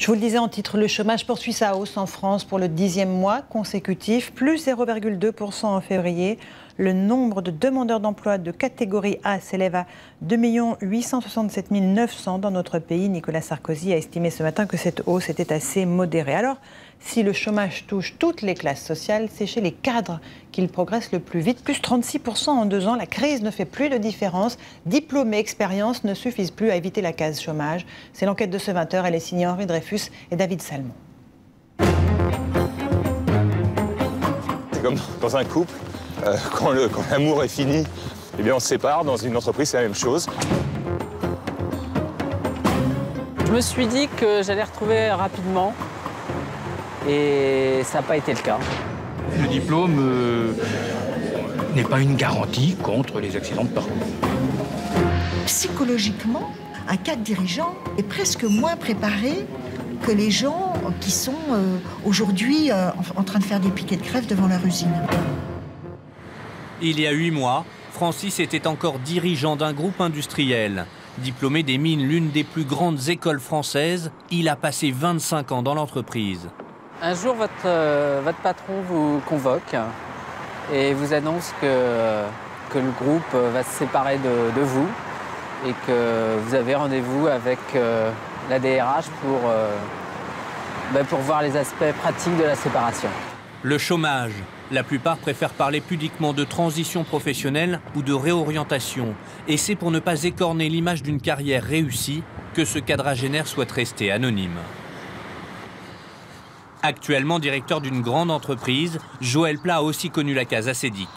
Je vous le disais en titre, le chômage poursuit sa hausse en France pour le 10e mois consécutif, plus 0,2% en février. Le nombre de demandeurs d'emploi de catégorie A s'élève à 2 867 900 dans notre pays. Nicolas Sarkozy a estimé ce matin que cette hausse était assez modérée. Alors, si le chômage touche toutes les classes sociales, c'est chez les cadres qu'il progresse le plus vite, plus 36% en 2 ans. La crise ne fait plus de différence. Diplôme et expérience ne suffisent plus à éviter la case chômage. C'est l'enquête de ce 20h. Elle est signée Henri Dreyfus et David Salmon. C'est comme dans un couple. Quand l'amour est fini, eh bien on se sépare. Dans une entreprise, c'est la même chose. Je me suis dit que j'allais retrouver rapidement et ça n'a pas été le cas. Le diplôme n'est pas une garantie contre les accidents de parcours. Psychologiquement, un cadre dirigeant est presque moins préparé que les gens qui sont aujourd'hui en train de faire des piquets de grève devant leur usine. Il y a 8 mois, Francis était encore dirigeant d'un groupe industriel. Diplômé des mines, l'une des plus grandes écoles françaises, il a passé 25 ans dans l'entreprise. Un jour, votre patron vous convoque et vous annonce que le groupe va se séparer de vous et que vous avez rendez-vous avec la DRH pour voir les aspects pratiques de la séparation. Le chômage. La plupart préfèrent parler pudiquement de transition professionnelle ou de réorientation. Et c'est pour ne pas écorner l'image d'une carrière réussie que ce quadragénaire souhaite rester anonyme. Actuellement directeur d'une grande entreprise, Joël Plat a aussi connu la case acédique.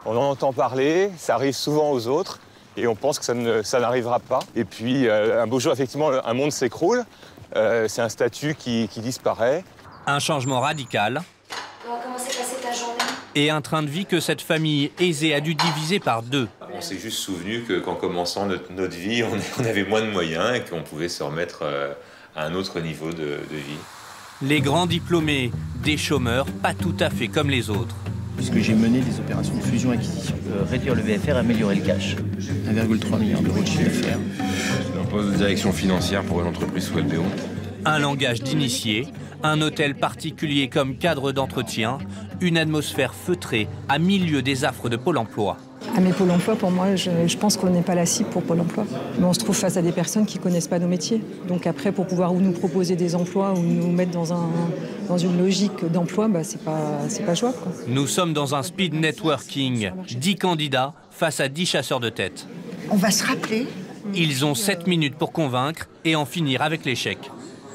On en entend parler, ça arrive souvent aux autres, et on pense que ça n'arrivera pas. Et puis un beau jour, effectivement, un monde s'écroule, c'est un statut qui disparaît. Un changement radical. Comment s'est passée ta journée? Et un train de vie que cette famille aisée a dû diviser par 2. On s'est juste souvenu qu'en commençant notre vie, on avait moins de moyens et qu'on pouvait se remettre à un autre niveau de vie. Les grands diplômés, des chômeurs, pas tout à fait comme les autres. Puisque j'ai mené des opérations de fusion-acquisition, réduire le VFR, améliorer le cash. 1,3 milliard d'euros de chiffre d'affaires. Un poste de direction financière pour une entreprise sous LBO. Un langage d'initié, un hôtel particulier comme cadre d'entretien, une atmosphère feutrée à milieu des affres de Pôle emploi. Ah mais Pôle emploi, pour moi, je pense qu'on n'est pas la cible pour Pôle emploi. Mais on se trouve face à des personnes qui ne connaissent pas nos métiers. Donc après, pour pouvoir ou nous proposer des emplois ou nous mettre dans une logique d'emploi, c'est pas jouable, quoi. Nous sommes dans un speed networking. 10 candidats face à 10 chasseurs de tête. On va se rappeler. Ils ont 7 minutes pour convaincre et en finir avec l'échec.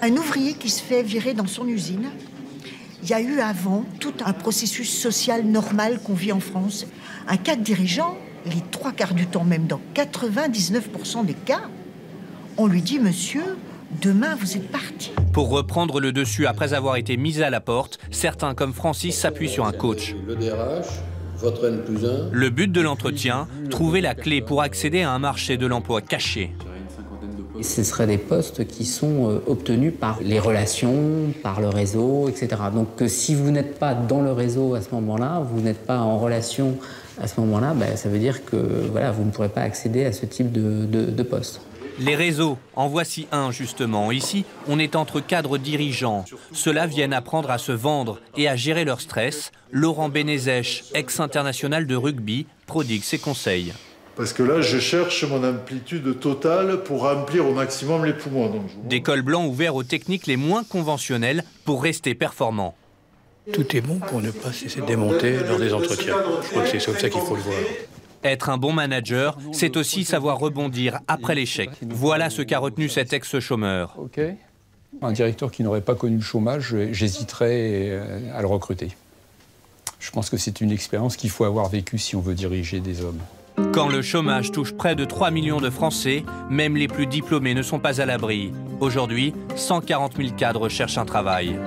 Un ouvrier qui se fait virer dans son usine, il y a eu avant tout un processus social normal qu'on vit en France. Un cadre dirigeant, les 3/4 du temps, même dans 99% des cas, on lui dit « Monsieur, demain vous êtes parti ». Pour reprendre le dessus après avoir été mis à la porte, certains comme Francis s'appuient sur un coach. Le DRH, votre N+1. Le but de l'entretien, trouver la clé pour accéder à un marché de l'emploi caché. Ce seraient des postes qui sont obtenus par les relations, par le réseau, etc. Donc si vous n'êtes pas dans le réseau à ce moment-là, vous n'êtes pas en relation à ce moment-là, ça veut dire que voilà, vous ne pourrez pas accéder à ce type de poste. Les réseaux, en voici un justement. Ici, on est entre cadres dirigeants. Ceux-là viennent apprendre à se vendre et à gérer leur stress. Laurent Benezech, ex-international de rugby, prodigue ses conseils. Parce que là, je cherche mon amplitude totale pour remplir au maximum les poumons. Donc, des cols blancs ouverts aux techniques les moins conventionnelles pour rester performants. Tout est bon pour ne pas se laisser démonter lors des entretiens. Je crois que c'est comme ça qu'il faut le voir. Être un bon manager, c'est aussi savoir rebondir après l'échec. Voilà ce qu'a retenu cet ex-chômeur. Okay. Un directeur qui n'aurait pas connu le chômage, j'hésiterais à le recruter. Je pense que c'est une expérience qu'il faut avoir vécue si on veut diriger des hommes. Quand le chômage touche près de 3 millions de Français, même les plus diplômés ne sont pas à l'abri. Aujourd'hui, 140 000 cadres cherchent un travail.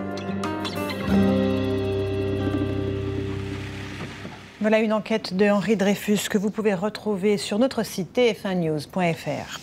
Voilà une enquête de Henri Dreyfus que vous pouvez retrouver sur notre site tf1news.fr.